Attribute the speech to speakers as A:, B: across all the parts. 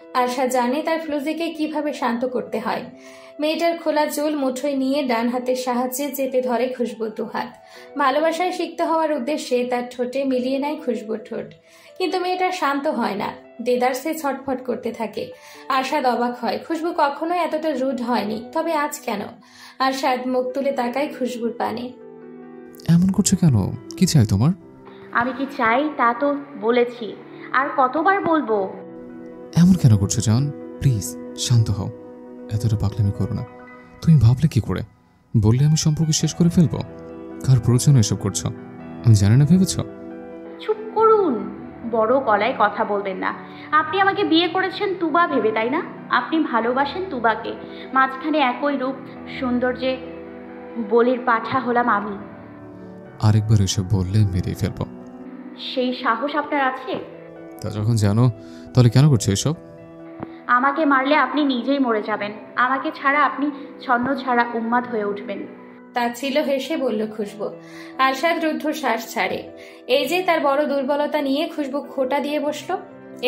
A: আশা জানে তার ফ্লুজিকে কিভাবে শান্ত করতে হয়। মেয়েটার খোলা চুল মুঠোয় নিয়ে ডান হাতের সাহায্যে চেপে ধরে খুশবুর দুহাত। ভালোবাসায় শিখতে হওয়ার উদ্দেশ্যে তার ঠোঁটে মিলিয়ে নেয় খুশবুর ঠোঁট। কিন্তু মেয়েটা শান্ত হয় না, দেদারসে ছটফট করতে থাকে। আরশাদ অবাক হয়, খুশবু কখনোই এতটা রুড হয়নি, তবে আজ কেন? আরশাদ মুখ তুলে তাকায় খুশবুর পানে।
B: এমন করছো কেন? কি চাই তোমার?
C: আমি কি চাই তা তো বলেছি, আর কতবার বলবো?
B: এমন কেন করছো জান? প্লিজ শান্ত হও, এতটা পাগলামি করো না। তুমি ভাবলে কি করে? বললে আমি সম্পর্ক শেষ করে ফেলবো? কার প্রয়োজনে এসব করছো? আমি জানি না ভেবেছ?
C: চুপ করুন, বড় গলায় কথা বলবেন না। আপনি আমাকে বিয়ে করেছেন তুবা ভেবে, তাই না? আপনি ভালোবাসেন তুবাকে, মাঝখানে একই রূপ সৌন্দর্যে বলির পাঠা হলাম আমি।
B: আরেকবার এসব বললে মেরে ফেলবো।
C: সেই সাহস আপনার আছে?
B: তা যখন জানো, তাহলে কেন করছো এসব?
C: আমাকে মারলে আপনি নিজেই মরে যাবেন, আমাকে ছাড়া আপনি ছন্ন ছাড়া উন্মাদ হয়ে উঠবেন।
A: তাচ্ছিল্য হেসে বলল খুশবু। আরশাদ রুদ্ধশ্বাস ছাড়ে। এই যে তার বড় দুর্বলতা নিয়ে খুশবু খোঁটা দিয়ে বসলো।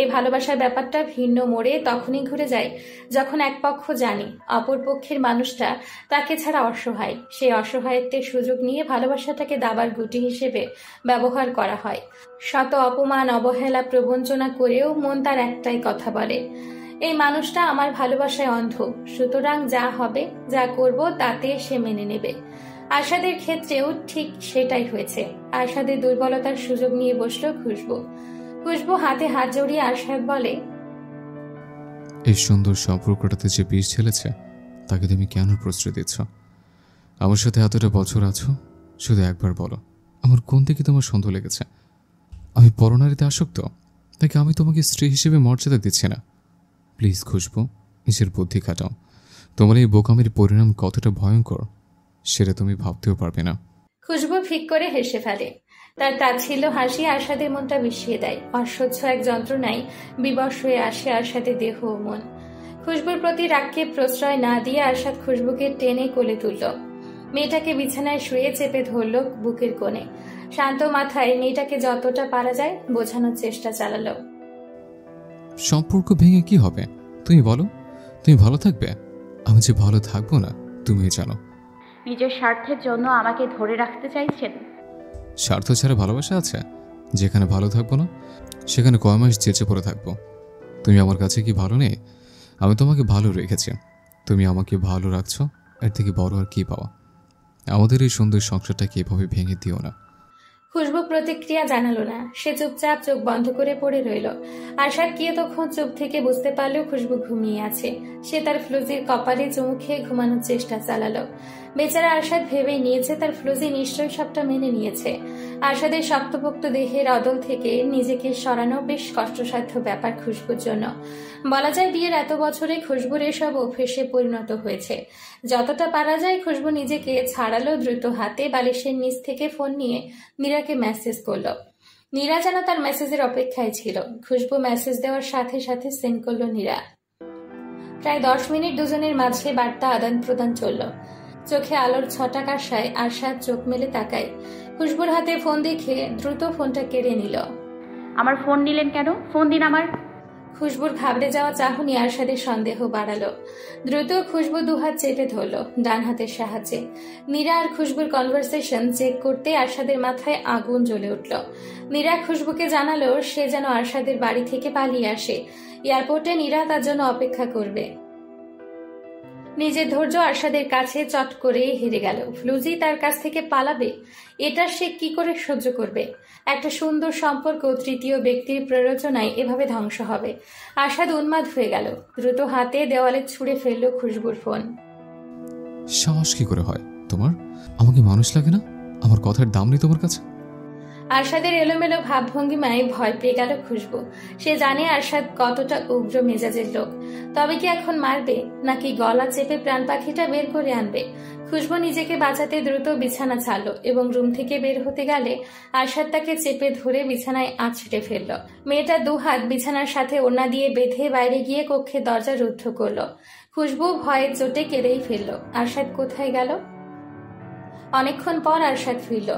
A: এই ভালোবাসার ব্যাপারটা ভিন্ন মোড়ে তখনই ঘুরে যায় যখন এক পক্ষ জানে অপর পক্ষের মানুষটা তাকে ছাড়া অসহায়। সেই অসহায়ত্বের সুযোগ নিয়ে ভালোবাসাটাকে দাবার গুটি হিসেবে ব্যবহার করা হয়। শত অপমান, অবহেলা, প্রবঞ্চনা করেও মন তার একটাই কথা বলে, এই মানুষটা আমার ভালোবাসায় অন্ধ, সুতরাং যা হবে, যা করব তাতে সে মেনে নেবে। আরশাদের ক্ষেত্রেও ঠিক সেটাই হয়েছে। আরশাদের দুর্বলতার সুযোগ নিয়ে বসল খুশবু। খুশবু হাতে হাত জড়িয়ে আরশাদ বলে,
B: এই সুন্দর সম্পর্কটাতে যে বিষ ছেলেছে তাকে তুমি কেন প্রশ্রয় দিচ্ছ? আমার সাথে এতটা বছর আছো, শুধু একবার বলো, আমার কোন দিকে তোমার সন্দেহ লেগেছে? আমি পরনারীতে আসক্ত, তাকে আমি তোমাকে স্ত্রী হিসেবে মর্যাদা দিচ্ছি না। প্লিজ খুশবু, নিজের বুদ্ধি খাটাও। তোমার এই বোকামির পরিণাম কতটা ভয়ঙ্কর সেটা তুমি ভাবতেও পারবে না।
A: খুশবু ফিক করে হেসে ফেলে। তার তাচ্ছিল্য হাসি আরশাদের মনটা বিষিয়ে দেয়। অসহ্য এক যন্ত্রণায় বিবশ হয়ে আসে আরশাদের দেহ ও মন। খুশবুর প্রতি রাগকে প্রশ্রয় না দিয়ে আরশাদ খুশবুকে টেনে কোলে তুলল। মেয়েটাকে বিছানায় শুয়ে চেপে ধরল বুকের কোণে। শান্ত মাথায় মেয়েটাকে যতটা পারা যায় বোঝানোর চেষ্টা চালালো।
B: সম্পর্ক ভেঙে কি হবে? তুমি বলো, তুমি ভালো থাকবে? আমি যে ভালো থাকবো না তুমি জানো।
C: নিজের স্বার্থের জন্য আমাকে ধরে রাখতে চাইছেন?
B: স্বার্থ ছাড়া ভালোবাসা আছে? যেখানে ভালো থাকবো না সেখানে কয় মাস চেঁচে পড়ে থাকবো। তুমি আমার কাছে কি ভালো নেই? আমি তোমাকে ভালো রেখেছি, তুমি আমাকে ভালো রাখছো, এর থেকে বড় আর কি পাওয়া? আমাদের এই সুন্দর সংসারটাকে এভাবে ভেঙে দিও না।
A: খুশবু প্রতিক্রিয়া জানালো না। সে চুপচাপ চোখ বন্ধ করে পড়ে রইল। আরশাদ কি তখন চুপ থেকে বুঝতে পারলেও খুশবু ঘুমিয়ে আছে। সে তার ফ্লুজির কপালে চুমু খেয়ে ঘুমানোর চেষ্টা চালালো। বেচারা আরশাদ ভেবেই নিয়েছে তার ফ্লুজি নিশ্চয়ই সবটা মেনে নিয়েছে। আরশাদের শক্তপোক্ত দেহের অদল থেকে নিজেকে সরানো বেশ কষ্টসাধ্য ব্যাপার খুশবুর জন্য। বলা যায় বিয়ের এত বছরে খুশবুর এসব অভ্যেসে পরিণত হয়েছে। যতটা পারা যায় খুশবু নিজেকে ছাড়ালো দ্রুত হাতে। বালিশের নিচ থেকে ফোন নিয়ে নীরাকে মেসেজ করলো। নীরা যেন তার মেসেজের অপেক্ষায় ছিল। খুশবু মেসেজ দেওয়ার সাথে সাথে সেন্ড করলো নীরা। প্রায় 10 মিনিট দুজনের মাঝে বার্তা আদান প্রদান চলল। চোখে আলোর ছটা কাঁসায় আরশাদ চোখ মেলে তাকায়। খুশবুর হাতে ফোন দেখে দ্রুত ফোনটা কেড়ে নিল।
C: আমার ফোন নিলেন কেন? ফোন দিন আমার।
A: খুশবুর ঘাবড়ে যাওয়া চাহনি আরশাদের সন্দেহ বাড়ালো। দ্রুত খুশবু দুহাত চেপে ধরল ডান হাতের সাহায্যে। নীরা আর খুশবুর কনভারসেশন চেক করতে আরশাদের মাথায় আগুন জ্বলে উঠল। নীরা খুশবুকে জানালো সে যেন আরশাদের বাড়ি থেকে পালিয়ে আসে। এয়ারপোর্টে নীরা তার জন্য অপেক্ষা করবে। নিজের ধৈর্য আরশাদের কাছে চট করে হেরে গেল। ফ্লুজি তার কাছ থেকে পালাবে, এটা সে কি করে সহ্য করবে? একটা সুন্দর সম্পর্ক তৃতীয় ব্যক্তির প্ররোচনায় এভাবে ধ্বংস হবে। আরশাদ উন্মাদ হয়ে গেল। দ্রুত হাতে দেওয়ালে ছুঁড়ে ফেলল খুশবুর ফোন।
B: সাহস কি করে হয় তোমার? আমাকে মানুষ লাগে না? আমার কথার দাম নেই তোমার কাছে?
A: আরশাদের এলোমেলো ভাবভঙ্গিমায় ভয় পেয়ে গেল খুশবু। সে জানে আরশাদ কতটা উগ্র মেজাজের লোক। তবে কি এখন মারবে, নাকি গলা চেপে প্রাণ পাখিটা বের করে আনবে? খুশবু নিজেকে বাঁচাতে দ্রুত বিছানা ছাড়লো এবং রুম থেকে বের হতে গেলে আরশাদ তাকে চেপে ধরে বিছানায় আছড়ে ফেলল। মেয়েটা দুহাত বিছানার সাথে ওড়না দিয়ে বেঁধে বাইরে গিয়ে কক্ষের দরজা রুদ্ধ করলো। খুশবু ভয়ের চোটে কেঁদেই ফেলল। আরশাদ কোথায় গেল? অনেকক্ষণ পর আরশাদ ফিরল।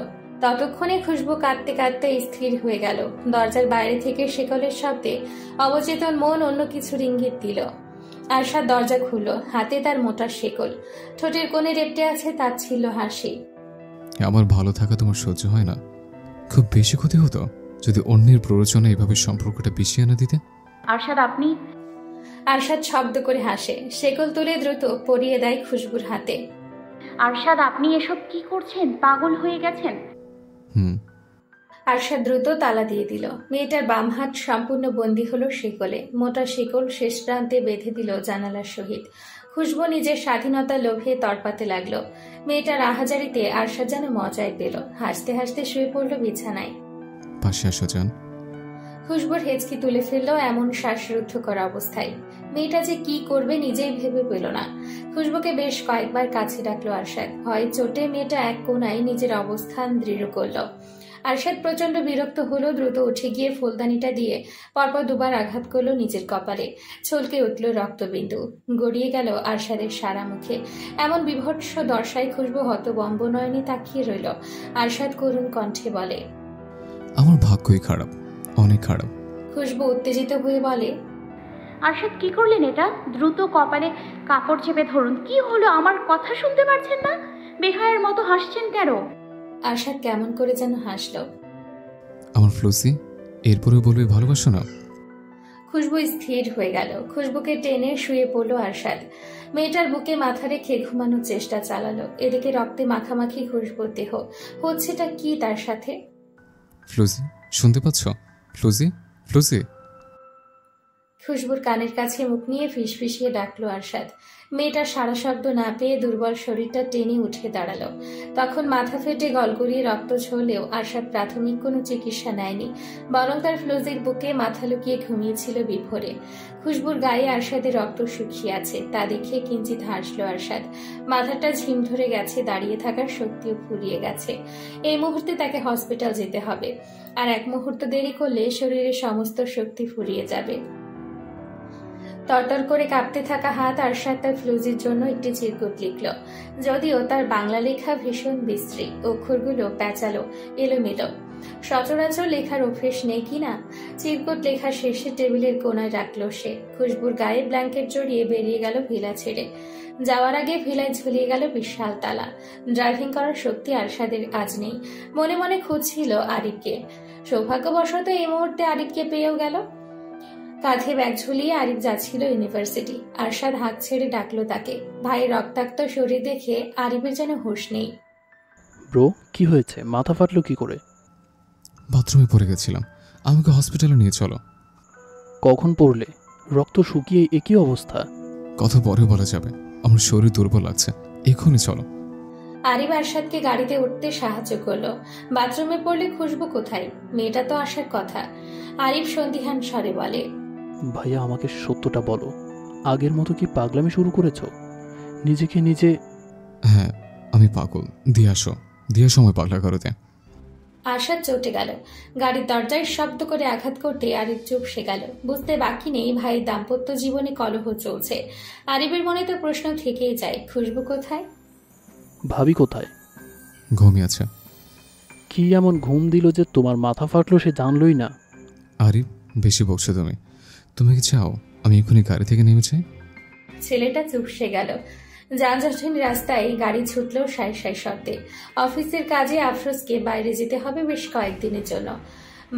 A: ততক্ষণে খুশবু কাঁদতে কাঁদতে স্থির হয়ে গেল। দরজার বাইরে থেকে শেকলের শব্দে অবচেতন মন অন্য কিছুর ইঙ্গিত দিল। আরশাদ দরজা খুলল, হাতে তার মোটা শেকল, ঠোঁটের কোণে রেপটে আছে তাচ্ছিল্য হাসি।
B: আমার ভালো থাকা তোমার সহ্য হয় না? খুব বেশি ক্ষতি হতো যদি অন্যের প্ররোচনা এভাবে সম্পর্কটা বিষিয়ে না দিতে।
C: আরশাদ আপনি।
A: আরশাদ শব্দ করে হাসে, শেকল তুলে দ্রুত পরিয়ে দেয় খুশবুর হাতে।
C: আরশাদ আপনি এসব কি করছেন? পাগল হয়ে গেছেন?
A: আরশাদ দ্রুত তালা দিয়ে দিল। মেয়েটার বাম হাত সম্পূর্ণ বন্দী হলো শেকলে। মোটা শেকল শেষ প্রান্তে বেঁধে দিল জানালার সহিত। খুশবু নিজের স্বাধীনতা লোভে তড়পাতে লাগলো। মেয়েটার আহাজারিতে আরশাদ যেন মজায় পেল। হাসতে হাসতে শুয়ে পড়ল বিছানায়।
B: পাশে আসো জান।
A: খুশবুর হেঁচকি তুলে ফেলল এমন শ্বাসরুদ্ধ করা অবস্থায়। মেয়েটা যে কি করবে নিজেই ভেবে পেল না। খুশবুকে বেশ কয়েকবার কাছে ডাকলো আরশাদ। ভয় চোটে মেয়েটা এক কোণায় নিজের অবস্থান দৃঢ় করল। আরশাদ প্রচন্ড বিরক্ত হলো, দ্রুত উঠে গিয়ে ফুলদানিটা দিয়ে পরপর দুবার আঘাত করলো নিজের কপালে। ছলকে উঠল রক্তবিন্দু, গড়িয়ে গেল আরশাদের সারা মুখে। এমন বিভৎস দশায় খুশবু হতবম্ব নয়নে তাকিয়ে রইল। আরশাদ করুণ কণ্ঠে বলে,
B: আমার ভাগ্যই খারাপ, অনেক খারাপ।
A: খুশবু উত্তেজিত হয়ে বলে,
C: আরশাদ কি করলেন এটা? দ্রুত কপালে কাপড় চেপে ধরুন। কি হলো? আমার কথা শুনতে পারছেন না? বেহায়ের মতো হাসছেন কেন?
A: আরশাদ কেমন করে যেন হাসল।
B: আমার ফ্লুসি, এরপরেও বলবে ভালোবাসো না?
A: খুশবু স্থির হয়ে গেল। খুশবুকে টেনে শুয়ে পড়ল আরশাদ। মেয়েটার বুকে মাথা রেখে ঘুমানোর চেষ্টা চালালো। এদিকে রক্তে মাখামাখি খুশবুর দেহ। হচ্ছেটা কি তার সাথে?
B: ফ্লুসি, শুনতে পাচ্ছ? ফ্লুসি, ফ্লুসি।
A: খুশবুর কানের কাছে মুখ নিয়ে ফিসফিসিয়ে ডাকলো আরশাদ। মেয়েটা সারা শব্দ না পেয়ে দুর্বল শরীরটা টেনে উঠে দাঁড়ালো। তখন মাথা ফেটে গলগলিয়ে রক্ত ঝরলেও আরশাদ প্রাথমিক কোনো চিকিৎসা নেয়নি, বরং তার ফ্লুজির বুকে মাথা লুকিয়ে ঘুমিয়েছিল বিভোরে। খুশবুর গায়ে আরশাদের রক্ত শুকিয়ে আছে, তা দেখে কিঞ্চিত হাসলো আরশাদ। মাথাটা ঝিম ধরে গেছে, দাঁড়িয়ে থাকার শক্তিও ফুরিয়ে গেছে। এই মুহূর্তে তাকে হসপিটাল যেতে হবে, আর এক মুহূর্ত দেরি করলে শরীরের সমস্ত শক্তি ফুরিয়ে যাবে। তরতর করে কাঁপতে থাকা হাত আরশাদ তার ফ্লুজির জন্য একটি চিরকুট লিখল। যদিও তার বাংলা লেখা ভীষণ বিশ্রী, অক্ষরগুলো প্যাঁচালো, এলোমেলো। সচরাচর লেখার অভ্যেস নেই কিনা। চিরকুট লেখা শেষে টেবিলের কোনায় রাখলো সে। খুশবুর গায়ে ব্ল্যাঙ্কেট জড়িয়ে বেরিয়ে গেল ভিলা ছেড়ে। যাওয়ার আগে ভিলায় ঝুলিয়ে গেল বিশাল তালা। ড্রাইভিং করার শক্তি আরশাদের আজ নেই। মনে মনে খুঁজছিল আরিফকে। সৌভাগ্যবশত এই মুহূর্তে আরিফকে পেয়েও গেল। কাঁধে ব্যাগ ঝুলিয়ে আরিফ যাচ্ছিল ইউনিভার্সিটি। আরশাদ হাঁক ছেড়ে ডাকলো তাকে। ভাইয়ের রক্তাক্ত শরীর দেখে আরিফের যেন হুঁশ নেই।
D: ব্রো, কি হয়েছে? মাথা ফাটলো কি করে?
B: বাথরুমে পড়ে গেছিলাম, আমাকে হসপিটালে নিয়ে চলো।
D: কখন পড়লে? রক্ত শুকিয়ে একই অবস্থা।
B: কথা পরে বলা যাবে, আমার শরীর দুর্বল লাগছে, এক্ষুনি চলো।
A: আরিফ আরশাদকে গাড়িতে উঠতে সাহায্য করলো। বাথরুমে পড়লে খুশবু কোথায়? মেয়েটা তো আসার কথা। আরিফ সন্দিহান স্বরে বলে,
D: ভাইয়া আমাকে সত্যটা বলো, আগের মতো কি পাগলামি শুরু করেছো নিজেকে নিজে?
B: হ্যাঁ, আমি পাগল। দিয়ে সময় পাগলা করতে।
A: আরশাদ চটে গেল। গাড়ির দরজায় শব্দ করে আঘাত করতে আরিফ চুপসে গেল। বুঝতে বাকি নেই ভাইয়ের দাম্পত্য জীবনে কলহ চলছে। আরিফের মনে তো প্রশ্ন থেকেই যায়, খুশবু কোথায়?
D: ভাবি কোথায়?
B: ঘুমিয়েছে।
D: কি এমন ঘুম দিল যে তোমার মাথা ফাটলো সে জানলই না?
B: আরিফ, বেশি বকছো তুমি। তুমি কি চাও আমি এক্ষুনি গাড়ি থেকে নেমে যাই?
A: ছেলেটা চুপসে গেল। যানজটহীন রাস্তায় গাড়ি ছুটল সাই সাই শব্দে। অফিসের কাজে আফরোজকে বাইরে যেতে হবে বেশ কয়েকদিনের জন্য।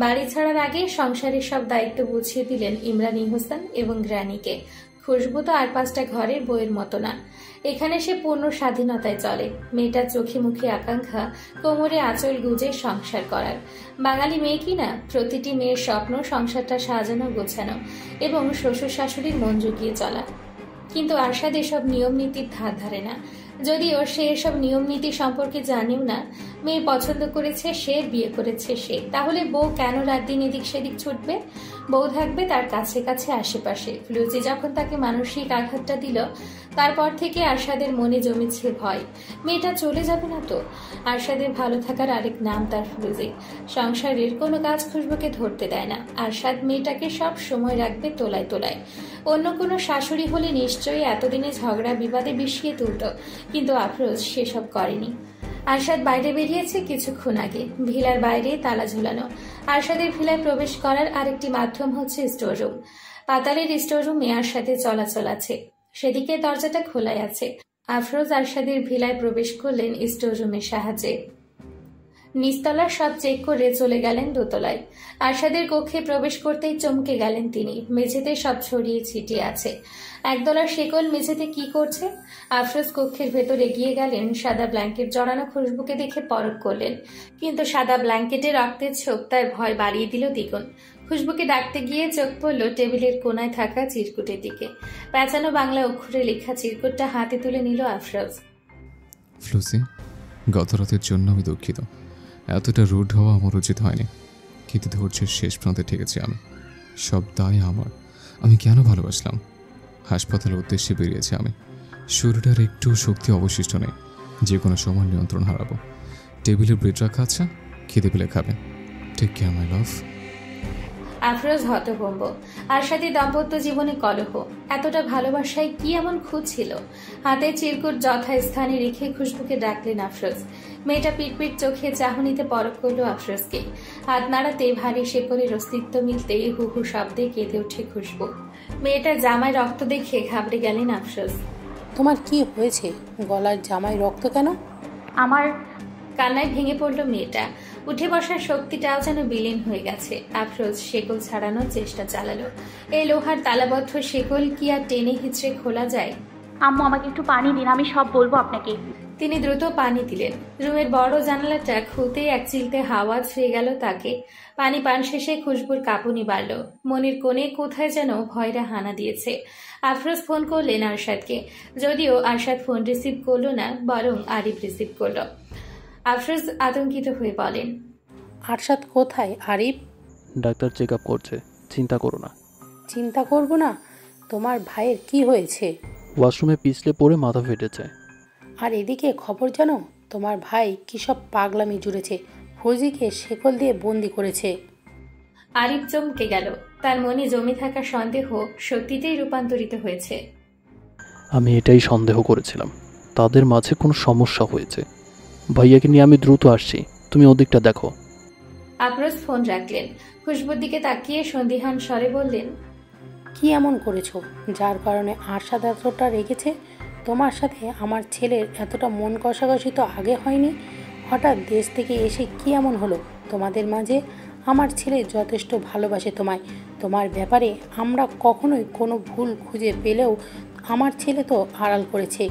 A: বাড়ি ছাড়ার আগে সংসারের সব দায়িত্ব বুঝিয়ে দিলেন ইমরানি হোসেন এবং গ্র্যানিকে। খুশবু তো আর 5টা ঘরের বইয়ের মতো না। এখানে সে পূর্ণ স্বাধীনতায় চলে। মেয়েটার চোখে মুখে আকাঙ্ক্ষা, কোমরে আঁচল গুজে সংসার করার। বাঙালি মেয়ে কিনা, প্রতিটি মেয়ের স্বপ্ন সংসারটা সাজানো গোছানো এবং শ্বশুর শাশুড়ির মন জুগিয়ে চলা। কিন্তু আরশাদ এসব নিয়ম নীতির ধার ধারে না। যদিও সে এসব নিয়ম নীতি সম্পর্কে জানেও না। মেয়ে পছন্দ করেছে সে, বিয়ে করেছে সে, তাহলে বউ কেন রাত দিন এদিক সেদিক ছুটবে? বউ থাকবে তার কাছে কাছে আশেপাশে। ফ্লুজি যখন তাকে মানসিক আঘাতটা দিল, তারপর থেকে আরশাদের মনে জমেছে ভয়। মেয়েটা চলে যাবে না তো? আরশাদের ভালো থাকার আরেক নাম তার ফ্লুজি। সংসারের কোনো কাজ খুশবুকে ধরতে দেয় না। আরশাদ মেয়েটাকে সব সময় রাখবে তোলায় তোলায়। অন্য কোনো শাশুড়ি হলে নিশ্চয়ই এতদিনে ঝগড়া বিবাদে বিষিয়ে তুলত, কিন্তু আফরোজ সেসব করেনি। আরশাদ বাইরে বেরিয়েছে কিছুক্ষণ আগে। ভিলার বাইরে তালা ঝুলানো। আরশাদের ভিলায় প্রবেশ করার আরেকটি মাধ্যম হচ্ছে স্টোররুম। পাতালের স্টোররুমে আরশাদের চলাচল আছে, সেদিকে দরজাটা খোলাই আছে। আফরোজ আরশাদের ভিলায় প্রবেশ করলেন স্টোররুমের সাহায্যে। নিচতলার সব চেক করে চলে গেলেন দোতলায়। আরশাদের কক্ষে প্রবেশ করতেই চমকে গেলেন তিনি। মেঝেতে সব ছড়িয়ে ছিটিয়ে আছে। একদলা শেকল মেঝেতে কি করছে? আফরোজ কক্ষের ভেতর এগিয়ে গেলেন। সাদা ব্ল্যাঙ্কেট জড়ানো খুশবুকে দেখে পরখ করলেন, কিন্তু সাদা ব্ল্যাঙ্কেটে রক্তের ছোপ তার ভয় বাড়িয়ে দিল দ্বিগুণ। খুশবুকে ডাকতে গিয়ে চোখ পড়ল টেবিলের কোনায় থাকা চিরকুটের দিকে। পেঁচানো বাংলা অক্ষরে লেখা চিরকুটটা হাতে তুলে নিল আফরোজ।
B: ফ্লুসি, গত রাতের জন্য আমি দুঃখিত। এতটা রুড হওয়া আমার উচিত হয়নি, কিন্তু ধৈর্যের শেষ প্রান্তে ঠেকেছি আমি। সব দায় আমার। আমি কেন ভালোবাসলাম? হাসপাতালের উদ্দেশ্যে বেরিয়েছি আমি। শরীরের একটু শক্তি অবশিষ্ট নেই, যে কোনো সময় নিয়ন্ত্রণ হারাবো। টেবিলে ব্রেড রাখা আছে, খেতে পেলে খাবে। টেক কেয়ার মাই লাভ।
A: আফরোজ হতভম্ব। আরশাদি দাম্পত্য জীবনে কলহ, এতটা ভালোবাসায় কি এমন খুঁত ছিল? হাতে চিরকুট যথাস্থানে রেখে খুশবুকে ডাকলেন আফরোজ। মেয়েটা পিটপিট চোখে চাহনিতে পরখ করল আফরোজকে। হাত নাড়াতে ভারী শেকলের অস্তিত্ব মিলতে হু হু শব্দে কেঁদে ওঠে খুশবু। মেয়েটার জামায় রক্ত দেখে ঘাবড়ে গেলেন আফরোজ।
E: তোমার কি হয়েছে? গলার জামায় রক্ত কেন?
C: আমার
A: কান্নায় ভেঙে পড়ল মেয়েটা। উঠে বসার শক্তিটাও যেন বিলীন হয়ে গেছে। আফরোজ শেকল ছাড়ানোর চেষ্টা চালালো। এই লোহার তালাবদ্ধ শেকল কি আর টেনে হিচড়ে খোলা যায়?
C: আম্মু, আমাকে একটু পানি দিন, আমি সব বলবো আপনাকে।
A: তিনি দ্রুত পানি দিলেন। রুমের বড় জানালাটা খুলতেই এক চিলতে হাওয়া ছুঁয়ে গেল তাকে। পানি পান শেষে খুশবুর কাঁপুনি বাড়ল। মনের কোণে কোথায় যেন ভয়রা হানা দিয়েছে। আফরোজ ফোন করলেন আরশাদকে, যদিও আরশাদ ফোন রিসিভ করলো না, বরং আরিফ রিসিভ করল। আফরোজ আতঙ্কিত হয়ে বলেন,
E: আরশাদ কোথায়? আরিফ?
D: ডাক্তার চেক আপ করছে, চিন্তা করো না।
E: চিন্তা করব না? তোমার ভাইয়ের কি হয়েছে?
D: ওয়াশরুমে পিছলে পড়ে মাথা ফেটেছে।
E: আর এদিকে খবর জানো, তোমার ভাই কী সব পাগলামি জুড়েছে, ফৌজিকে শেকল দিয়ে বন্দি করেছে।
A: আরিফ চমকে গেল। তার মনে জমে থাকা সন্দেহ সত্যিতেই রূপান্তরিত হয়েছে।
D: আমি এটাই সন্দেহ করেছিলাম, তাদের মাঝে কোনো সমস্যা হয়েছে। ভাইয়াকে নিয়ে আমি দ্রুত আসছি, তুমি ওদিকটা দেখো।
A: আফরোজ ফোন রাখলেন। খুশবুর দিকে তাকিয়ে সন্দিহান স্বরে বললেন,
E: কি এমন করেছো যার কারণে আরশাদ এতটা রেগেছে? তোমার সাথে আমার ছেলের এতটা মন কষাকষি তো আগে হয়নি। হঠাৎ দেশ থেকে এসে কি এমন হলো তোমাদের মাঝে? আমার ছেলে যথেষ্ট ভালোবাসে তোমায়। তোমার ব্যাপারে আমরা কখনোই কোনো ভুল খুঁজে পেলেও আমার ছেলে তো আড়াল করেছে,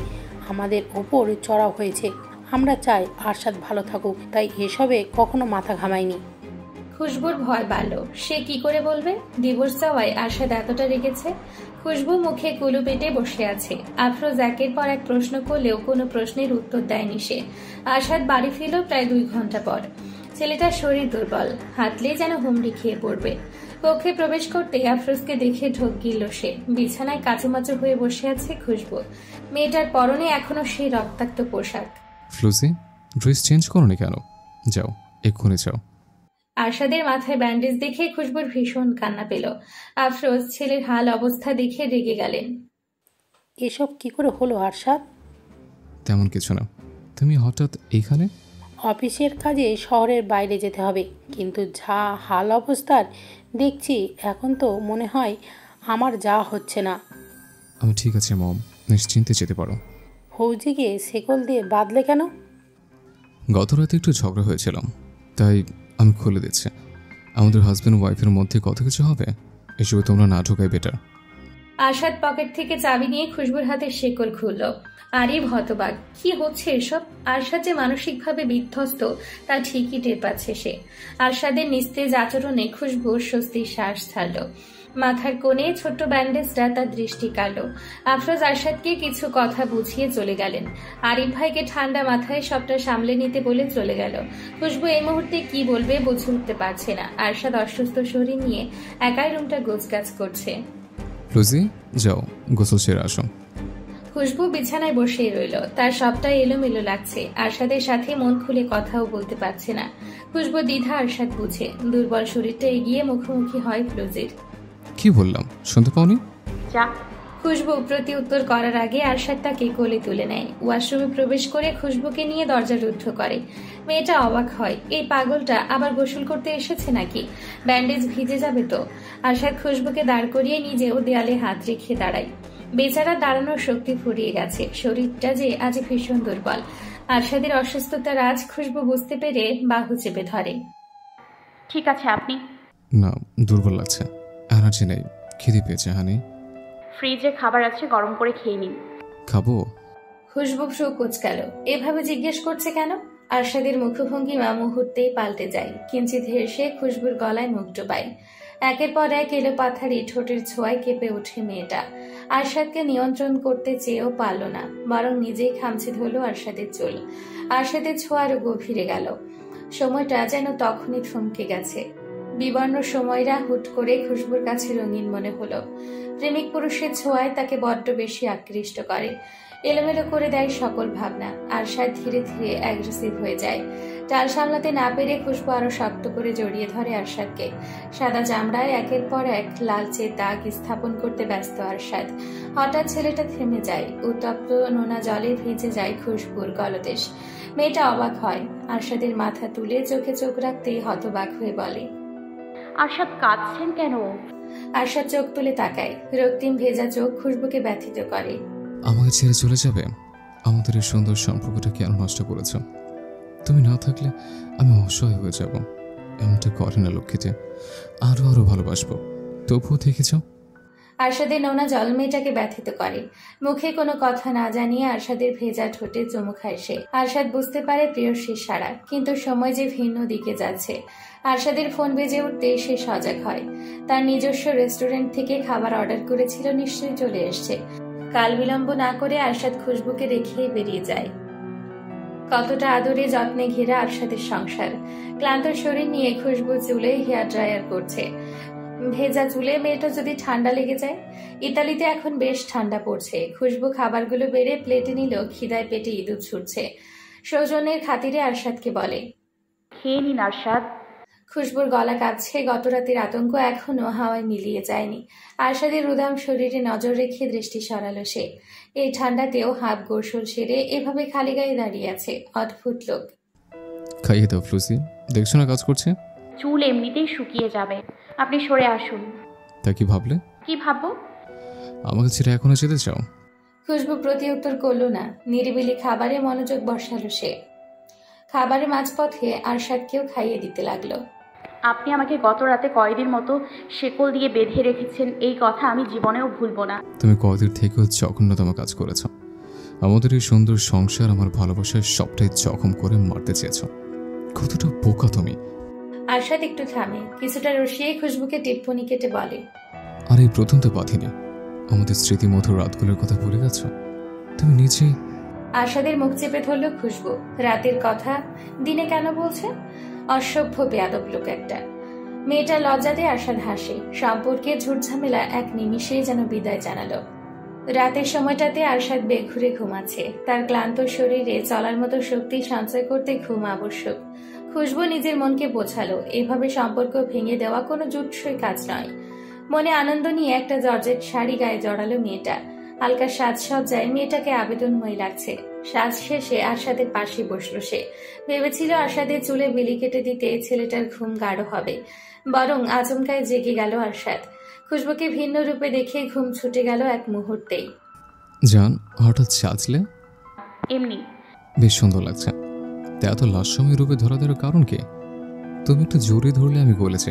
E: আমাদের ওপর চড়াও হয়েছে। আমরা চাই আরশাদ ভালো থাকুক, তাই এসবে কখনো মাথা ঘামাইনি।
A: খুশবুর ভয় বাড়ল। সে কি করে বলবে ডিভোর্স চাওয়ায় আরশাদ এতটা রেগেছে? খুশবু মুখে কুলু পেটে বসে আছে। আফরোজ একের পর এক প্রশ্ন করলেও কোনো প্রশ্নের উত্তর দেয়নি সে। আরশাদ বাড়ি ফিরল প্রায় 2 ঘন্টা পর। ছেলেটার শরীর দুর্বল, হাঁটলে যেন হুমড়ি খেয়ে পড়বে। কক্ষে প্রবেশ করতে আফরোজকে দেখে ঢোক গিলল সে। বিছানায় কাচুমাচু হয়ে বসে আছে খুশবু। মেয়েটার পরনে এখনো সেই রক্তাক্ত পোশাক।
B: ফ্লুসি, ড্রেস চেঞ্জ করোনি কেন? যাও, এক্ষুনি যাও।
A: আরশাদের মাথায় ব্যান্ডেজ দেখে খুশবুর ভীষণ কান্না পেল। আফরোজ ছেলের হাল অবস্থা দেখে রেগে গেলেন।
E: এসব কি করে হলো আরশাদ?
B: তেমন কিছু না, তুমি হঠাৎ এইখানে?
E: অফিসের কাজে শহরের বাইরে যেতে হবে, কিন্তু যা হাল অবস্থার দেখছি এখন তো মনে হয় আমার যা হচ্ছে না।
B: আমি ঠিক আছে মম, নিশ্চিন্তে যেতে পারো।
E: ফৌজিকে শেকল দিয়ে বাঁধলে কেন?
B: গত রাতে একটু ঝগড়া হয়েছিলাম, তাই আমি খুলে দিচ্ছি। আমাদের হাজব্যান্ড ওয়াইফের মধ্যে কত কিছু হবে, এসবে তোমরা না ঢোকাই বেটার।
A: আরশাদ পকেট থেকে চাবি নিয়ে খুশবুর হাতে শেকল খুলল। আরিফ হতবাক, কি হচ্ছে এসব? আরশাদ যে মানসিকভাবে বিধ্বস্ত তা ঠিকই টের পাচ্ছে সে। আরশাদের নিস্তেজ আচরণে খুশবুর স্বস্তির শ্বাস ছাড়ল। মাথার কোণে ছোট্ট ব্যান্ডেজটা তার দৃষ্টি কাড়ল। আফরোজ আরশাদকে কিছু কথা বুঝিয়ে চলে গেলেন। আরিফ ভাইকে ঠান্ডা মাথায় সবটা সামলে নিতে বলে চলে গেল। খুশবু এই মুহূর্তে কি বলবে বুঝে উঠতে পারছে না। আরশাদ অসুস্থ শরীর নিয়ে একাই রুমটা গোছগাছ করছে।
B: ফ্লুসি, যাও গোসল সেরে আসো।
A: খুশবু বিছানায় বসেই রইল। তার সবটাই এলোমেলো লাগছে। আরশাদের সাথে মন খুলে কথাও বলতে পারছে না। খুশবু দ্বিধা আরশাদ বুঝে। দুর্বল শরীরটা এগিয়ে মুখোমুখি হয় ফ্লুজির।
B: কি বললাম শুনতে পাওনি?
C: যা।
A: খুশবু প্রতি উত্তর করার আগে আরশাদ তাকে কোলে তুলে নেয়। ওয়াশরুমে প্রবেশ করে খুশবুকে নিয়ে দরজা রুদ্ধ করে। মেয়েটা অবাক হয়, এই পাগলটা আবার গোসল করতে এসেছে নাকি? ব্যান্ডেজ ভিজে যাবে তো। আরশাদ খুশবুকে দাঁড় করিয়ে নিজেও দেয়ালে হাত রেখে দাঁড়ায়। বেচারা দাঁড়ানোর শক্তি ফুরিয়ে গেছে, শরীরটা যে আজ ভীষণ দুর্বল। আরশাদের অসুস্থতার আজ খুশবু বুঝতে পেরে বাহু চেপে ধরে।
C: ঠিক আছে আপনি?
B: না, দুর্বল লাগছে, এনার্জি নেই, খিদে পেয়েছে হানি।
C: ফ্রিজে খাবার আছে, গরম করে খেয়ে নিন।
B: খাবো?
A: খুশবু ভ্রু কুঁচকাল। এভাবে জিজ্ঞেস করছে কেন? আরশাদের মুখভঙ্গিমা মুহূর্তেই পাল্টে যায়। কিঞ্চিত হেসে খুশবুর গলায় মুখ ডোবায়। একের পর এক এলো পাথারি ঠোঁটের ছোঁয়ায় কেঁপে ওঠে মেয়েটা। আরশাদকে নিয়ন্ত্রণ করতে চেয়েও পারল না, বরং নিজেই খামচে ধরল আরশাদের চুল। আরশাদের ছোঁয়া আরো গভীরে গেল। সময়টা যেন তখনই থমকে গেছে। বিবর্ণ সময়রা হুট করে খুশবুর কাছে রঙিন মনে হলো। প্রেমিক পুরুষের ছোঁয়ায় তাকে বড্ড বেশি আকৃষ্ট করে, এলোমেলো করে দেয় সকল ভাবনা। আরশাদ ধীরে ধীরে অ্যাগ্রেসিভ হয়ে যায়। টাল সামলাতে না পেরে খুশবু আরো শক্ত করে জড়িয়ে ধরে আরশাদকে। সাদা চামড়ায় একের পর এক লালচে দাগ স্থাপন করতে ব্যস্ত আরশাদ। হঠাৎ ছেলেটা থেমে যায়। উত্তপ্ত নোনা জলে ভিজে যায় খুশবুর গলদেশ। মেয়েটা অবাক হয়। আরশাদের মাথা তুলে চোখে চোখ রাখতেই হতবাক হয়ে বলে,
C: আরশাদ কাঁদছেন কেন?
A: আরশাদ চোখ তুলে তাকায়। রক্তিম ভেজা চোখ খুশবুকে ব্যথিত করে।
B: আমাকে ছেড়ে চলে যাবে? আমাদের এই সুন্দর সম্পর্কটা কেন নষ্ট করেছ? তুমি না থাকলে আমি অসহায় হয়ে যাব। এমনটা করে না লক্ষ্মীতে, আরো আরো ভালোবাসবো। তবুও থেকেছ।
A: আরশাদের নোনা জল মেয়েটাকে ব্যথিত করে। মুখে কোনো কথা না জানিয়ে আরশাদের ভেজা ঠোঁটে চুমু খায় সে। আরশাদ বুঝতে পারে প্রিয়সীর সাড়া, কিন্তু সময় যে ভিন্ন দিকে যাচ্ছে। আরশাদের ফোন বেজে উঠতে সে সজাগ হয়। তার নিজস্ব রেস্টুরেন্ট থেকে খাবার অর্ডার করেছিল, নিশ্চয়ই চলে এসছে। কাল বিলম্ব না করে আরশাদ খুশবুকে রেখেই বেরিয়ে যায়। কতটা আদরে যত্নে ঘেরা আরশাদের সংসার। ক্লান্ত শরীর নিয়ে খুশবু চুলে হেয়ার ড্রায়ার করছে। ভেজা চুলে মেয়েটা যদি ঠান্ডা লেগে যায়। ইতালিতে এখন বেশ ঠান্ডা পড়ছে। খুশবু খাবারগুলো বেড়ে প্লেটে নিল, খিদায় পেটে ইঁদুর ছুটছে। সৌজন্যের খাতিরে আরশাদকে বলে,
C: খেয়ে নিন আরশাদ।
A: খুশবুর গলা কাঁপছে। গত রাতের আতঙ্ক এখনো হাওয়ায় মিলিয়ে যায়নি। আরশাদের উদাম শরীরে নজর রেখে দৃষ্টি সরালো সে। এই ঠান্ডাতেও হাত গোসল সেরে এভাবে খালি গায়ে দাঁড়িয়ে আছে। অদ্ভুত লোক।
B: খাইয়ে দাও ফ্লুসি, দেখছো না কাজ করছে।
C: চুল এমনিতেই শুকিয়ে যাবে, আপনি সরে আসুন।
B: তা কি ভাবলে?
C: কি ভাববো?
B: আমাকে ছেড়ে এখনো যেতে চাও?
A: খুশবু প্রতি উত্তর করল না। নিরিবিলি খাবারে মনোযোগ বসালো সে। খাবারের মাঝপথে আরশাদকেও খাইয়ে দিতে লাগলো।
C: আপনি আমাকে গত রাতে কয়েদির মতো শেকল দিয়ে বেঁধে রেখেছেন, এই কথা আমি জীবনেও ভুলবো না।
B: তুমি কদিন থেকেও জঘন্যতম কাজ করেছ। আমাদের এই সুন্দর সংসার, আমার ভালোবাসার সবটাই জখম করে মারতে চেয়েছ। কতটা বোকা তুমি।
A: আরশাদ একটু থামে, কিছুটা রসিয়ে খুশবুকে টিপ্পনি কেটে বলে,
B: আর এই প্রথম তো বাঁধিনি। আমাদের স্মৃতিমধুর রাতগুলোর কথা ভুলে গেছ তুমি নিজেই।
A: আরশাদের মুখ চেপে ধরল খুশবু। রাতের কথা দিনে কেন বলছে? অসভ্য বেয়াদব লোক একটা। মেয়েটা লজ্জাতে আরশাদ হাসে। সম্পর্কে ঝুটঝামেলা এক নিমিষেই যেন বিদায় জানালো। রাতের সময়টাতে আরশাদ বেঘুরে ঘুমাচ্ছে। তার ক্লান্ত শরীরে চলার মতো শক্তি সঞ্চয় করতে ঘুম আবশ্যক। খুশবু নিজের মনকে বোঝালো, এভাবে সম্পর্ক ভেঙে দেওয়া কোনো জুৎসই কাজ নয়। মনে আনন্দ নিয়ে একটা জর্জেট শাড়ি গায়ে জড়ালো মেয়েটা। হালকা সাজসজ্জায় মেয়েটাকে আবেদনময় লাগছে। সাজ শেষে আরশাদের পাশে বসলো সে। ভেবেছিল আরশাদের চুলে বিলি কেটে দিতে ছেলেটার ঘুম গাঢ় হবে, বরং আচমকায় জেগে গেল আরশাদ। খুশবুকে ভিন্ন রূপে দেখে ঘুম ছুটে গেল এক মুহূর্তেই।
B: জান, হঠাৎ সাজলে?
C: এমনি।
B: বেশ সুন্দর লাগছে। তা এত লাস্যময় রূপে ধরা দেওয়ার কারণ কি? তুমি একটু জোরে ধরলে আমি বলেছি।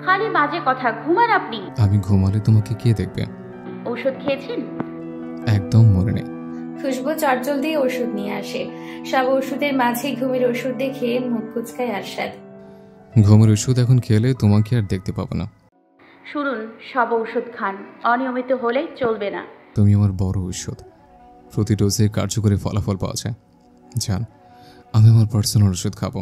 C: খালি বাজে কথা, ঘুমান আপনি।
B: আমি ঘুমালে তোমাকে কে দেখবে?
C: ঔষধ খেয়েছেন?
B: একদম মনে নেই।
A: খুশবু চটজলদি ওষুধ নিয়ে আসে। সব ওষুধের মাঝে ঘুমের ওষুধ দেখে মুখ কুচকায় আরশাদ।
B: ঘুমের ওষুধ এখন খেলে তোমাকে আর দেখতে পাবো না।
C: শুনুন, সব ঔষধ খান, অনিয়মিত হলে চলবে না।
B: তুমি আমার বড় ঔষধ। প্রতি ডোজে কার্যকরী ফলাফল পাওয়া যায়। জান, আমি আমার পার্সোনাল ওষুধ খাবো।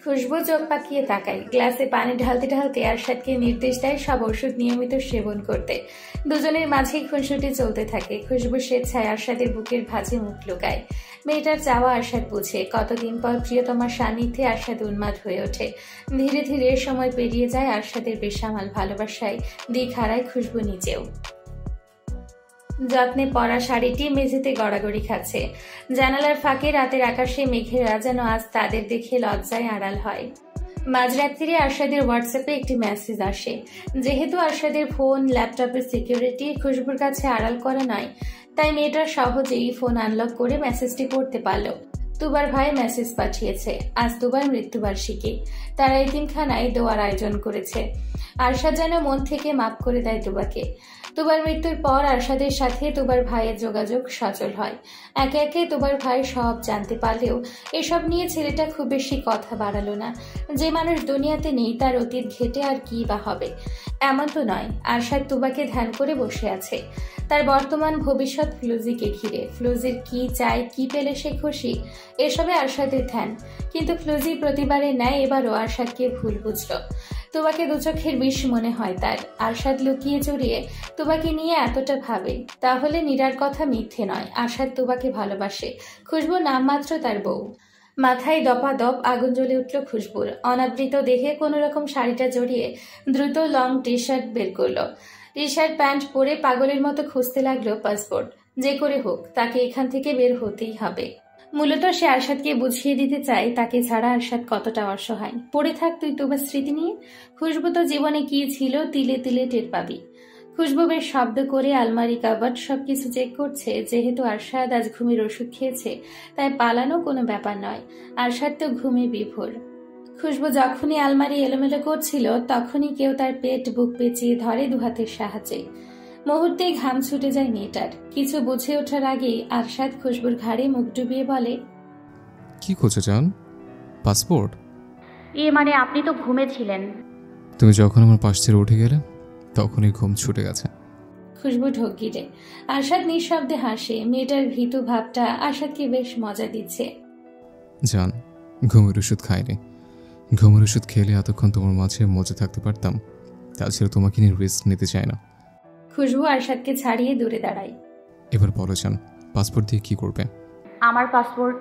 A: খুশবু চোখ পাকিয়ে তাকায়। গ্লাসে পানি ঢালতে ঢালতে আরশাদকে নির্দেশ দেয় সব ওষুধ নিয়মিত সেবন করতে। দুজনের মাঝেই খুনসুটি চলতে থাকে। খুশবু স্বেচ্ছায় আরশাদের বুকের ভাঁজে মুখ লুকায়। মেয়েটার চাওয়া আরশাদ বুঝে। কতদিন পর প্রিয়তমার সান্নিধ্যে আরশাদ উন্মাদ হয়ে ওঠে। ধীরে ধীরে সময় পেরিয়ে যায়। আরশাদের বেসামাল ভালোবাসায় দিক হারায় খুশবু নিজেও। যত্নে পরা শাড়িটি মেঝেতে গড়াগড়ি খাচ্ছে। জানালার ফাঁকে রাতের আকাশে মেঘেরা যেন আজ তাদের দেখে লজ্জায় আড়াল হয়। মাঝরাত্রিরে আরশাদের হোয়াটসঅ্যাপে একটি মেসেজ আসে। যেহেতু আরশাদের ফোন ল্যাপটপের সিকিউরিটি খুশবুর কাছে আড়াল করা নয়, তাই মেয়েটা সহজেই ফোন আনলক করে মেসেজটি পড়তে পারল। তুবার ভাই মেসেজ পাঠিয়েছে। আজ তুবার মৃত্যুবার্ষিকী, তারা এতিমখানায় দোয়ার আয়োজন করেছে। আরশাদ যেন মন থেকে মাফ করে দেয় তুবাকে। তুবার মৃত্যুর পর আরশাদের সাথে তুবার ভাইয়ের যোগাযোগ সচল হয়। একে একে তুবার ভাই সব জানতে পারলেও এসব নিয়ে ছেলেটা খুব বেশি কথা বাড়ালো না। যে মানুষ দুনিয়াতে নেই তার অতীত ঘেটে আর কি বা হবে, এমন তো নয়। আরশাদ তুবাকে ধ্যান করে বসে আছে, তার বর্তমান ভবিষ্যৎ ফ্লুজিকে ঘিরে। ফ্লুজির কি চাই, কি পেলে সে খুশি, এসবে আরশাদের ধ্যান। কিন্তু ফ্লুজি প্রতিবারের ন্যায় এবারও আরশাদকে ভুল বুঝল। তুবাকে দুচোখের বিষ মনে হয় তার। আরশাদ লুকিয়ে জড়িয়ে তুবাকে নিয়ে এতটা ভাবে, তাহলে নীরার কথা মিথ্যে নয়। আরশাদ তুবাকে ভালোবাসে। খুশবু নামমাত্র তার বউ। মাথায় দপাদপ আগুন জ্বলে উঠল খুশবুর। অনাবৃত দেহে কোনো রকম শাড়িটা জড়িয়ে দ্রুত লং টি শার্ট বের করলো। টি শার্ট প্যান্ট পরে পাগলের মতো খুঁজতে লাগলো পাসপোর্ট। যে করে হোক তাকে এখান থেকে বের হতেই হবে। মূলত সে আরশাদকে বুঝিয়ে দিতে চায় তাকে ছাড়া আরশাদ কতটা অসহায়। পড়ে থাক তুই তোমার স্মৃতি নিয়ে। খুশবু তো জীবনে কি ছিল তিলে তিলে টের পাবি। খুশবু বেশ শব্দ করে আলমারি কাবার্ড সবকিছু চেক করছে। যেহেতু আরশাদ আজ ঘুমের ওষুধ খেয়েছে, তাই পালানো কোনো ব্যাপার নয়। আরশাদ তো ঘুমে বিভোর। খুশবু যখনই আলমারি এলোমেলো করছিল, তখনই কেউ তার পেট বুক পেঁচিয়ে ধরে দুহাতের সাহায্যে। মুহূর্তে ঘাম ছুটে যায় মেয়েটার। কিছু বুঝে ওঠার আগেই আরশাদ খুশবুর ঘাড়ে মুখ ডুবিয়ে বলে,
B: কি করছো জান? পাসপোর্ট?
C: মানে আপনি তো ঘুমেছিলেন।
B: তুমি যখন আমার পাশ ছেড়ে উঠে গেলে তখনই ঘুম ছুটে গেছে।
A: খুশবু ঢোক গিলে। আরশাদ নিঃশব্দে হাসে। মেয়েটার ভীতু ভাবটা আরশাদকে বেশ মজা দিচ্ছে।
B: জান, ঘুমের ওষুধ খাইনি। ঘুমের ওষুধ খেলে এতক্ষণ তোমার মাঝে মজে থাকতে পারতাম। তাছাড়া তোমাকে নিয়ে রিস্ক নিতে চাই না।
A: খুশবু আরশাদকে ছাড়িয়ে দূরে দাঁড়ায়।
B: এবার বলো জান, পাসপোর্ট দিয়ে কি করবে?
C: আমার পাসপোর্ট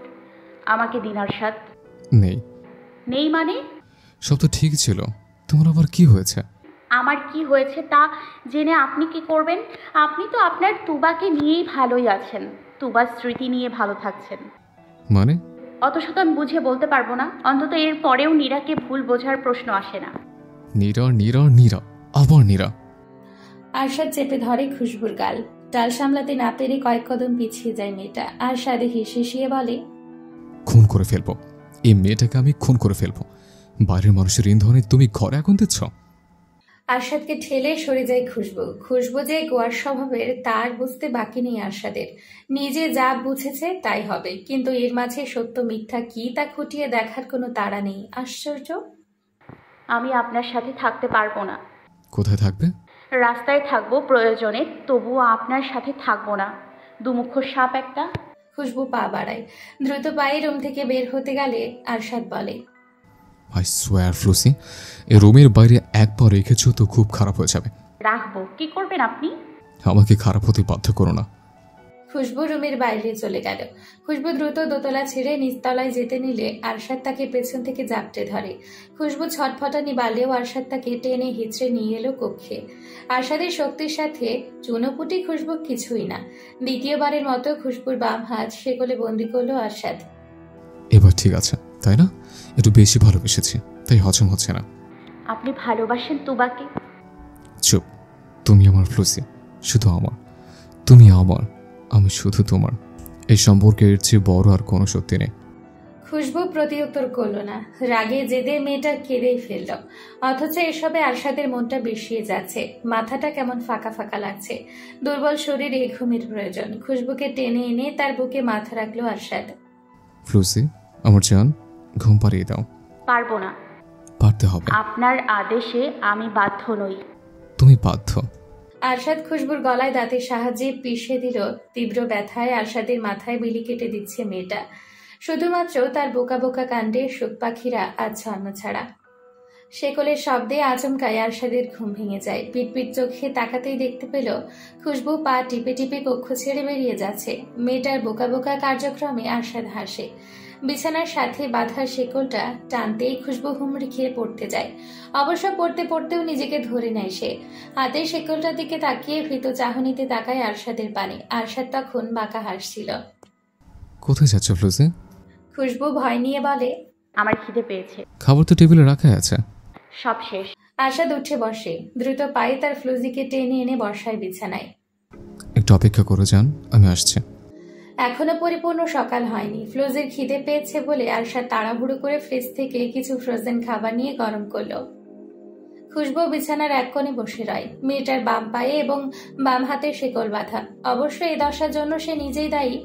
C: আমাকে দিন আরশাদ।
B: নেই।
C: নেই মানে?
B: সব তো ঠিক ছিল, তোমার আবার কি হয়েছে?
C: আমার কি হয়েছে তা জেনে আপনি কি করবেন? আপনি তো আপনার তুবাকে নিয়েই ভালোই আছেন, তুবার স্মৃতি নিয়ে ভালো থাকছেন।
B: মানে?
C: অত শত আমি বুঝে বলতে পারবো না। অন্তত এর পরেও নীরাকে ভুল বোঝার প্রশ্ন আসে না।
B: নীরা নীরা নীরা, আবার নীরা।
A: আরশাদ চেপে ধরে খুশবুর গাল। টাল সামলাতে না পেরে কয়েক কদম পিছিয়ে যায় মেয়েটা। আরশাদে হিসিয়ে বলে,
B: খুন করে ফেলবো এই মেয়েটাকে, আমি খুন করে ফেলবো। বাইরের মানুষের ইন্ধনে তুমি ঘরে আগুন দিচ্ছ।
A: আরশাদকে ঠেলে সরে যায় খুশবু। খুশবু যে গোয়ার স্বভাবের তার বুঝতে বাকি নেই আরশাদের। নিজে যা বুঝেছে তাই হবে, কিন্তু এর মাঝে সত্য মিথ্যা কি তা খুঁটিয়ে দেখার কোনো তাড়া নেই। আশ্চর্য।
C: আমি আপনার সাথে থাকতে পারবো না।
B: কোথায় থাকবে?
C: রাস্তায় থাকবো প্রয়োজনে, তবুও আপনার সাথে থাকবো না। দুমুখ সাপ একটা।
A: খুশবু পা বাড়ায়। দ্রুত পায়ে রুম থেকে বের হতে গেলে আরশাদ বলে,
B: আই সোয়ার ফ্লুসি, এই রুমের বাইরে একবার রেখেছো তো খুব খারাপ হয়ে যাবে।
C: রাখবো। কি করবেন আপনি?
B: আমাকে খারাপ হতে বাধ্য করো না।
A: খুশবু রুমের বাইরে চলে গেল। খুশবু দ্রুত দোতলা ছেড়ে নিচতলায় যেতে নিলে আরশাদ তাকে পেছন থেকে জাপটে ধরে। খুশবু ছটফটানি বাড়লেও আরশাদ তাকে টেনে হিচড়ে নিয়ে এলো কক্ষে। আরশাদের শক্তির সাথে চুনোপুটি খুশবু কিছুই না। দ্বিতীয়বারের মতো খুশবুর বাম হাত সেকলে বন্দি করলো আরশাদ।
B: এবার ঠিক আছে তাই না? একটু বেশি ভালোবেসেছি তাই হজম হচ্ছে না।
C: আপনি ভালোবাসেন তুবাকে?
B: চুপ। তুমি আমার ফ্লুসি, শুধু আমার। তুমি আমার, আমি শুধু তোমার। এই সম্পর্কের চেয়ে বড় আর কোনো সত্যি নেই।
A: খুশবু প্রতিউত্তর করলো না। রাগে জেদে মেয়েটা কেঁদেই ফেলল। অথচ এসবে আরশাদের মনটা বিষিয়ে যাচ্ছে। মাথাটা কেমন ফাঁকা ফাঁকা লাগছে। দুর্বল শরীরে ঘুমের প্রয়োজন। খুশবুকে টেনে এনে তার বুকে মাথা রাখলো আরশাদ।
B: ফ্লুসি, আমার জান, ঘুম পাড়িয়ে দাও।
C: পারবো না।
B: পারতে হবে।
C: আপনার আদেশে আমি বাধ্য নই।
B: তুমি বাধ্য।
A: আরশাদ খুশবুর গলায় দাঁতের সাহায্যে পিষে দিল। তীব্র ব্যথায় আরশাদের মাথায় বিলি কেটে দিচ্ছে মেয়েটা। শুধুমাত্র তার বোকা বোকা কাণ্ডে সুখ পাখিরা আজ ছন্ন ছাড়া। শেকলের শব্দে আচমকায় আরশাদের ঘুম ভেঙে যায়। পিটপিট চোখে তাকাতেই দেখতে পেল খুশবু পা টিপে টিপে কক্ষ ছেড়ে বেরিয়ে যাচ্ছে। মেয়েটার বোকা বোকা কার্যক্রমে আরশাদ হাসে। বিছানার সাথে বাঁধা শেকলটা টানতেই খুশবু হুমড়ি খেয়ে পড়তে যায়। অবশ্য পড়তে পড়তেও নিজেকে ধরে নেয় সে। হাতে শেকলটার দিকে তাকিয়ে ভীত চাহনিতে তাকায় আরশাদের পানে। আরশাদ তখন বাঁকা হাসছিল।
B: কোথায় যাচ্ছ ফ্লুসি?
A: খুশবু ভয় নিয়ে বলে,
C: আমার খিদে পেয়েছে।
B: খাবার তো টেবিলে রাখা আছে।
C: সব শেষ।
A: আরশাদ উঠে বসে, দ্রুত পায়ে তার ফ্লুজিকে টেনে এনে বসায় বিছানায়।
B: একটু অপেক্ষা করে যান, আমি আসছি।
A: এখনো পরিপূর্ণ সকাল হয়নি। ফ্লুজির খিদে পেয়েছে বলে আরশাদ তাড়াহুড়ো করে ফ্রিজ থেকে কিছু ফ্রোজেন খাবার নিয়ে গরম করলো। খুশবু বিছানার এক কোণে বসে রয়, মেয়েটার বাম পায়ে এবং বাম হাতে শেকল বাঁধা। অবশ্য এই দশার জন্য সে নিজেই দায়ী।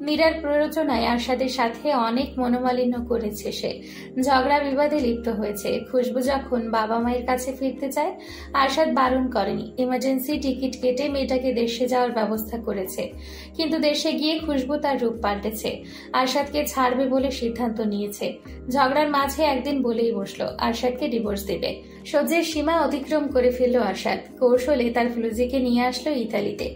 A: মীরার প্ররোচনায় আরশাদের সাথে অনেক মনোমালিন্য করেছে সে, ঝগড়া বিবাদে লিপ্ত হয়েছে। খুশবু যখন বাবা মায়ের কাছে ফিরতে চায়, আরশাদ বারণ করেনি। ইমার্জেন্সি টিকিট কেটে মেয়েটাকে দেশে যাওয়ার ব্যবস্থা করেছে। কিন্তু দেশে গিয়ে খুশবু তার রূপ পাল্টেছে। আরশাদকে ছাড়বে বলে সিদ্ধান্ত নিয়েছে। ঝগড়ার মাঝে একদিন বলেই বসলো আরশাদকে ডিভোর্স দেবে। সহ্যের সীমা অতিক্রম করে ফেলল আরশাদ। কৌশলে তার ফ্লুজিকে নিয়ে আসলো ইতালিতে।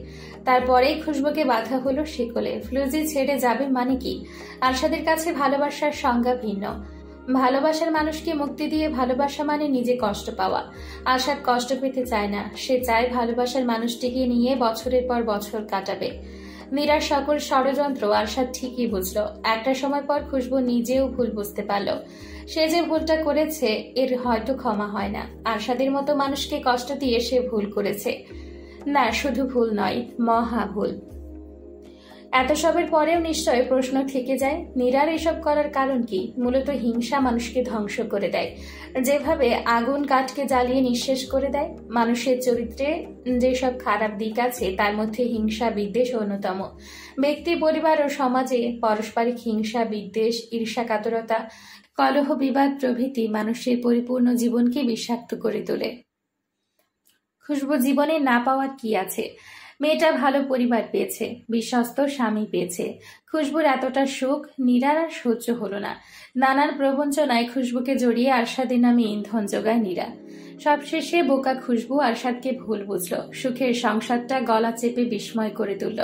A: তারপরেই খুশবুকে বাধা হলো শিকলে। ফ্লুজি ছেড়ে যাবে মানে কি? আরশাদের কাছে ভালোবাসার সংজ্ঞা ভিন্ন। ভালোবাসার মানুষকে মুক্তি দিয়ে ভালোবাসা মানে নিজে কষ্ট পাওয়া। আরশাদ কষ্ট পেতে চায় না। সে চায় ভালোবাসার মানুষটিকে নিয়ে বছরের পর বছর কাটাবে। মীরার সকল ষড়যন্ত্র আরশাদ ঠিকই বুঝলো। একটা সময় পর খুশবু নিজেও ভুল বুঝতে পারল। সে যে ভুলটা করেছে এর হয়তো ক্ষমা হয় না। আরশাদের মতো মানুষকে কষ্ট দিয়ে সে ভুল করেছে। না, শুধু ভুল নয়, মহা ভুল। এত সবের পরেও নিশ্চয় প্রশ্ন থেকে যায়, মীরার এসব করার কারণ কি? মূলত হিংসা মানুষকে ধ্বংস করে দেয়, যেভাবে আগুন কাঠকে জ্বালিয়ে নিঃশেষ করে দেয়। মানুষের চরিত্রে যেসব খারাপ দিক আছে তার মধ্যে হিংসা বিদ্বেষ অন্যতম। ব্যক্তি, পরিবার ও সমাজে পারস্পরিক হিংসা, বিদ্বেষ, ঈর্ষাকাতরতা, কলহ, বিবাদ প্রভৃতি মানুষের পরিপূর্ণ জীবনকে বিষাক্ত করে তোলে। খুশবু জীবনে না পাওয়ার কি আছে? মেয়েটা ভালো পরিবার পেয়েছে, বিশ্বস্ত স্বামী পেয়েছে। খুশবুর এতটা সুখ নীরার আর সহ্য হলো না। নানান প্রবঞ্চনায় খুশবুকে জড়িয়ে আরশাদের নামে ইন্ধন যোগায় নীরা। সবশেষে বোকা খুশবু আরশাদকে ভুল বুঝল। সুখের সংসারটা গলা চেপে বিস্ময় করে তুলল।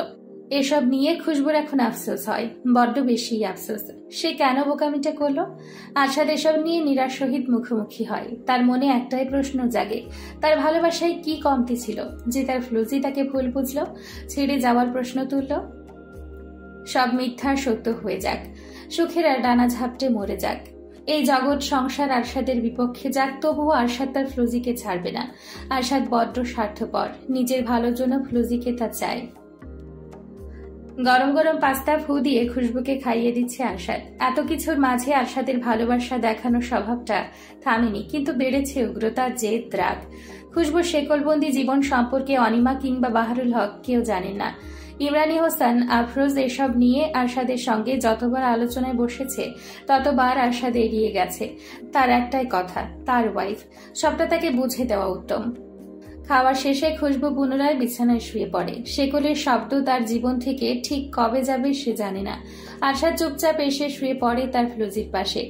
A: এসব নিয়ে খুশবুর এখন আফসোস হয়, বড্ড বেশি আফসোস। সে কেন বোকামিটা করলো? আরশাদ এসব নিয়ে নীরার সহিত মুখোমুখি হয়। তার মনে একটাই প্রশ্ন জাগে, তার ভালোবাসায় কি কমতি ছিল যে তার ফ্লুজি তাকে ভুল বুঝলো, ছেড়ে যাওয়ার প্রশ্ন তুলল? সব মিথ্যা সত্য হয়ে যাক, সুখের আর ডানা ঝাপটে মরে যাক। এই জগৎ সংসার আরশাদের বিপক্ষে যাক, তবুও আরশাদ তার ফ্লুজিকে ছাড়বে না। আরশাদ বড্ড স্বার্থপর, নিজের ভালোর জন্য ফ্লুজিকে তা চায়। গরম গরম পাস্তা ফু দিয়ে খুশবুকে খাইয়ে দিচ্ছে আরশাদ। এত কিছুর মাঝে আরশাদের ভালোবাসা দেখানোর স্বভাবটা থামেনি, কিন্তু বেড়েছে উগ্রতা, জেদ, রাগ। খুশবুর শেকলবন্দি জীবন সম্পর্কে অনিমা কিংবা বাহারুল হক কেউ জানেন না। ইমরানি হোসেন, আফরোজ এসব নিয়ে আরশাদের সঙ্গে যতবার আলোচনায় বসেছে ততবার আরশাদ এড়িয়ে গেছে। তার একটাই কথা, তার ওয়াইফ, সবটা তাকে বুঝে দেওয়া উত্তম। খাওয়ার শেষে খুশবু পুনরায় বিছানায় শুয়ে পড়ে। শেকলের শব্দ তার জীবন থেকে ঠিক কবে যাবে সে জানে না। আরশাদ চুপচাপ এসে শুয়ে পড়ে তার ফ্লুজির পাশে।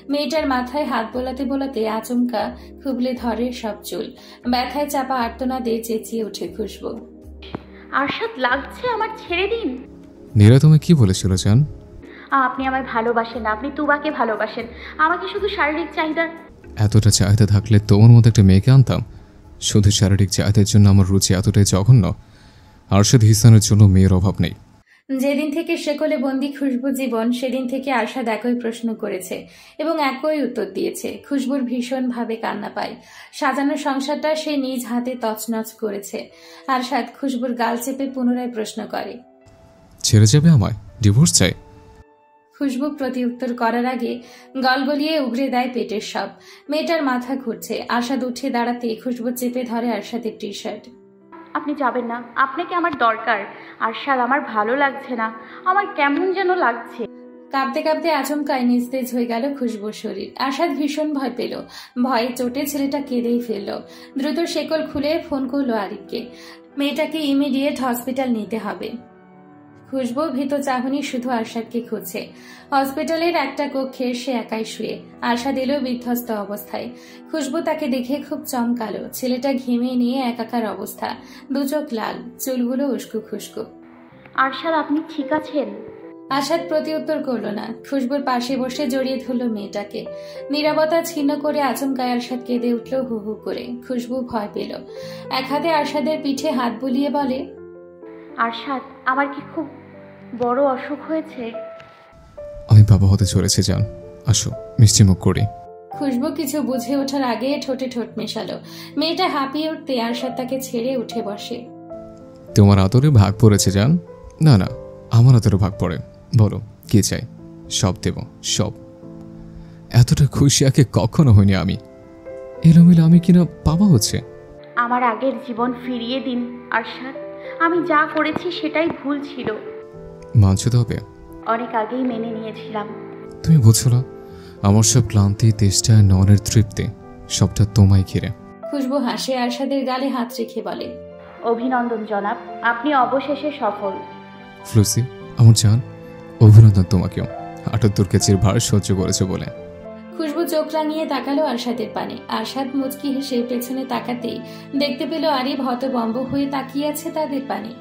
A: মেয়েটার মাথায় হাত বোলাতে বোলাতে আচমকা খুবলে ধরে সব চুল। ব্যথায় চাপা আর্তনাদে চেঁচিয়ে ওঠে খুশবু।
C: আরশাদ, লাগছে আমার, ছেড়ে দিন।
B: নীরা তুমি কি বলেছিল জান?
C: আপনি আমায় ভালোবাসেন না, আপনি তুবাকে ভালোবাসেন। আমাকে শুধু শারীরিক চাহিদার।
B: এতটা চাহিদা থাকলে তোমার মতো একটা মেয়েকে আনতাম। শুধু শারীরিক চাহিদার জন্য আমার রুচি এতটাই জঘন্য। আরশাদ হিসানের জন্য মেয়ের অভাব নেই।
A: যেদিন থেকে শেকলে বন্দি খুশবু জীবন, সেদিন থেকে আরশাদ একই প্রশ্ন করেছে এবং একই উত্তর দিয়েছে। খুশবুর ভীষণভাবে কান্না পায়। সাজানো সংসারটা সে নিজ হাতে তছনছ করেছে। আরশাদ খুশবুর গাল চেপে পুনরায় প্রশ্ন করে,
B: ছেড়ে যাবে আমায়? ডিভোর্স চাই?
A: খুশবু প্রতি উত্তর করার আগে গলগলিয়ে উগরে দেয় পেটের সব। মেয়েটার মাথা ঘুরছে। আরশাদ উঠে দাঁড়াতে খুশবু চেপে ধরে আরশাদের টি শার্ট।
C: আপনি যাবেন না, আপনাকে আমার দরকার। আরশাদ, আমার ভালো লাগছে না, আমার কেমন যেন লাগছে।
A: কাঁপতে কাঁপতে আচমকায় নিস্তেজ হয়ে গেল খুশবুর শরীর। আরশাদ ভীষণ ভয় পেল। ভয়ে চোটে ছেলেটা কেঁদেই ফেলল। দ্রুত শেকল খুলে ফোন করলো আরিফকে। মেয়েটাকে ইমিডিয়েট হসপিটাল নিতে হবে। খুশবু ভীত চাহনি শুধু আরশাদকে খুঁজছে। হসপিটালের একটা কক্ষে সে একাই শুয়ে। আরশাদ এলো বিধ্বস্ত অবস্থায়। খুশবু তাকে দেখে খুব চমকালো। ছেলেটা ঘেমে নিয়ে একাকার অবস্থা, দু চোখ লাল, চুলগুলো উস্কু খুস্কু।
C: আরশাদ, আপনি ঠিক আছেন?
A: আশাদ প্রতিউত্তর করল না। খুশবুর পাশে বসে জড়িয়ে ধরল মেয়েটাকে। নীরবতা ছিন্ন করে আচমকায় আরশাদ কেঁদে উঠল হু হু করে। খুশবু ভয় পেল। এক হাতে আরশাদের পিঠে হাত বুলিয়ে বলে,
C: আরশাদ, আমার কি খুব বড় অসুখ হয়েছে?
B: আমি বাবা হতে চলেছি জান, আসো মিষ্টিমুখ করি।
A: খুশবু কিছু বুঝে ওঠার আগে ঠোঁটে ঠোঁট মেশালো। মেয়েটা হাঁপিয়ে উঠতে আরশাদ তাকে ছেড়ে উঠে বসে।
B: তোমার আদরে ভাগ পড়েছে জান? না না, আমার আদরে ভাগ পড়ে। বলো কি চাই, সব দেব, সব। এতটা খুশি আগে কখনো হয়নি আমি। এলোমেলো আমি কিনা বাবা হচ্ছে।
C: আমার আগের জীবন ফিরিয়ে দিন আরশাদ। আমি যা করেছি সেটাই ভুল ছিল।
B: মানছো তো হবে?
C: অনেক আগেই মেনে নিয়েছিলাম।
B: তুমি বুঝছো না, আমার সব ক্লান্তি, তেষ্টা, ননের তৃপ্তি সবটা তোমায় ঘিরে।
A: খুশবু হাসে আরশাদের গালে হাত রেখে বলে,
C: অভিনন্দন জনাব, আপনি অবশেষে সফল।
B: ফ্লুসি আমার জান, অভিনন্দন তোমাকেও 78 কেজির ভার সহ্য করেছে বলে।
A: খুশবু চোখ রাঙিয়ে তাকালো আরশাদের পানে। আরশাদ মুচকি হেসে পেছনে তাকাতেই দেখতে পেল আরিফ হতবম্ব হয়ে তাকিয়ে আছে তাদের পানে।